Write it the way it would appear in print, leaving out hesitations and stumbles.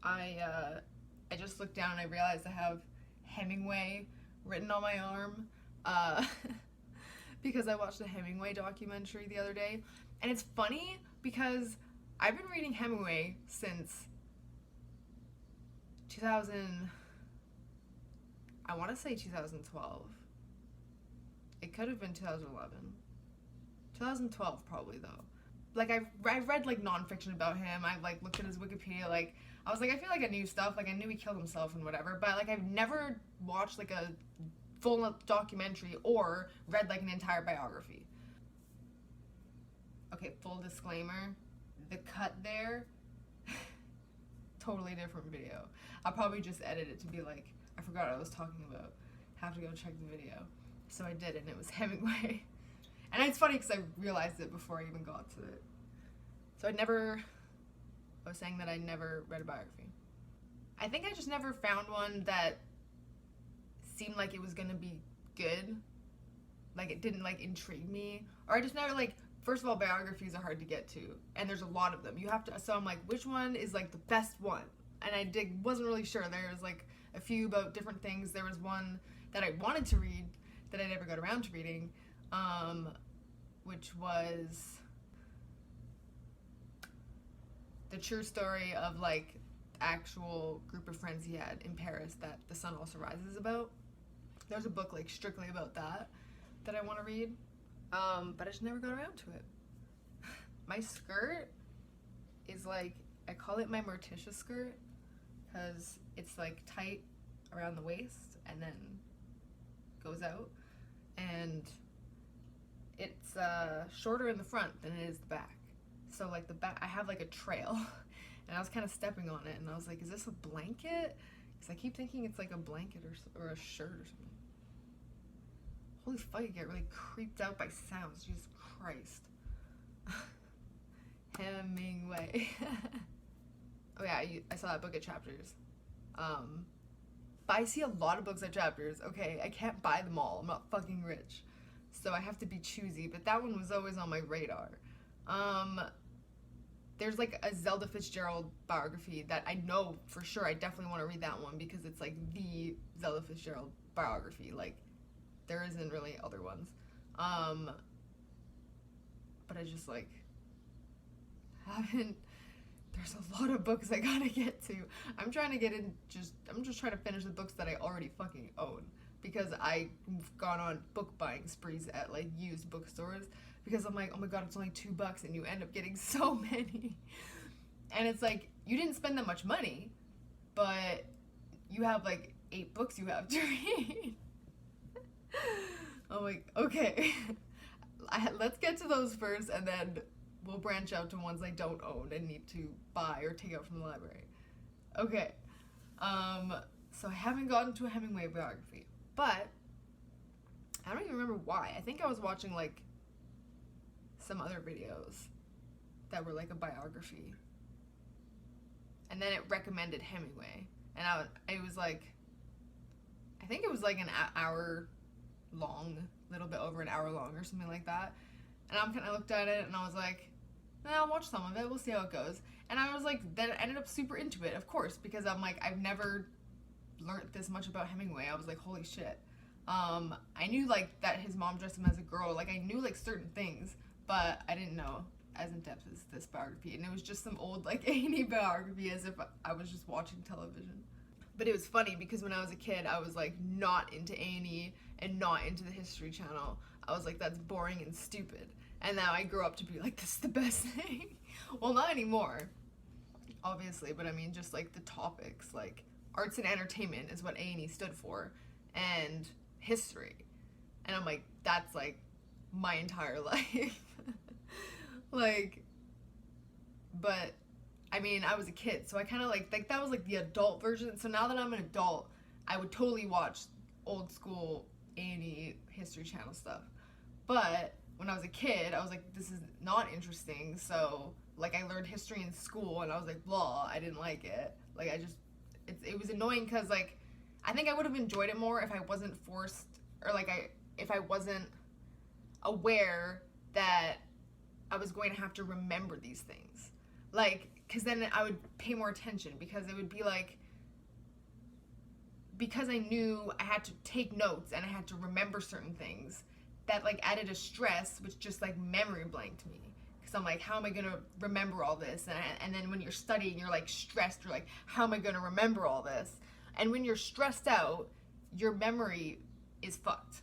I just looked down and I realized I have Hemingway written on my arm. Because I watched a Hemingway documentary the other day. And it's funny because I've been reading Hemingway since 2000, I want to say 2012. It could have been 2011. 2012 probably though. Like I've read like nonfiction about him. I've like looked at his Wikipedia. Like I was like I feel like I knew stuff. Like I knew he killed himself and whatever. But like I've never watched like a full documentary or read like an entire biography. Okay, full disclaimer. The cut there, totally different video. I'll probably just edit it to be like, I forgot what I was talking about. Have to go check the video. So I did, and it was Hemingway. And it's funny because I realized it before I even got to it. So I was saying that I never read a biography. I think I just never found one that seemed like it was gonna be good. Like it didn't like intrigue me. Or I just never like, first of all, biographies are hard to get to. And there's a lot of them. You have to, so I'm like, which one is like the best one? And wasn't really sure. There was like a few about different things. There was one that I wanted to read that I never got around to reading, which was the true story of like actual group of friends he had in Paris that The Sun Also Rises about. There's a book like strictly about that I want to read, but I just never got around to it. My skirt is like, I call it my Morticia skirt because it's like tight around the waist and then goes out, and it's shorter in the front than it is the back. So like the back, I have like a trail, and I was kind of stepping on it, and I was like, is this a blanket? Because I keep thinking it's like a blanket or a shirt or something. Holy fuck, I get really creeped out by sounds. Jesus Christ. Hemingway. Oh yeah, I saw that book at Chapters. But I see a lot of books at Chapters. Okay, I can't buy them all. I'm not fucking rich. So I have to be choosy, but that one was always on my radar. There's like a Zelda Fitzgerald biography that I know for sure I definitely want to read that one because it's like the Zelda Fitzgerald biography. Like, there isn't really other ones. But I just like haven't, there's a lot of books I gotta get to. I'm just trying to finish the books that I already fucking own, because I've gone on book buying sprees at like used bookstores because I'm like, oh my god, it's only $2 and you end up getting so many. And it's like, you didn't spend that much money, but you have like 8 books you have to read. I'm like, okay, let's get to those first, and then we'll branch out to ones I don't own and need to buy or take out from the library. Okay, so I haven't gotten to a Hemingway biography, but I don't even remember why. I think I was watching like some other videos that were like a biography, and then it recommended Hemingway, and it was like, I think it was like an hour long, little bit over an hour long or something like that. And I looked at it and I was like, I'll watch some of it, we'll see how it goes. And I was like, then I ended up super into it, of course, because I'm like, I've never learned this much about Hemingway. I was like, holy shit. I knew like that his mom dressed him as a girl. Like I knew like certain things, but I didn't know as in depth as this biography. And it was just some old like A&E biography, as if I was just watching television. But it was funny because when I was a kid, I was like not into A&E and not into the History Channel. I was like, that's boring and stupid. And now I grew up to be like, this is the best thing. Well, not anymore, obviously, but I mean just like the topics, like arts and entertainment is what A&E stood for, and history. And I'm like, that's like my entire life. Like, but I mean, I was a kid, so I kind of like that was like the adult version. So now that I'm an adult, I would totally watch old school A&E History Channel stuff. But when I was a kid, I was like, this is not interesting. So like I learned history in school, and I was like, blah, I didn't like it. Like it was annoying because like I think I would have enjoyed it more if I wasn't forced, or like if I wasn't aware that I was going to have to remember these things. Like, because then I would pay more attention, because it would be like, because I knew I had to take notes and I had to remember certain things, that like added a stress, which just like memory blanked me. Because I'm like, how am I going to remember all this? And then when you're studying, you're like stressed. You're like, how am I going to remember all this? And when you're stressed out, your memory is fucked.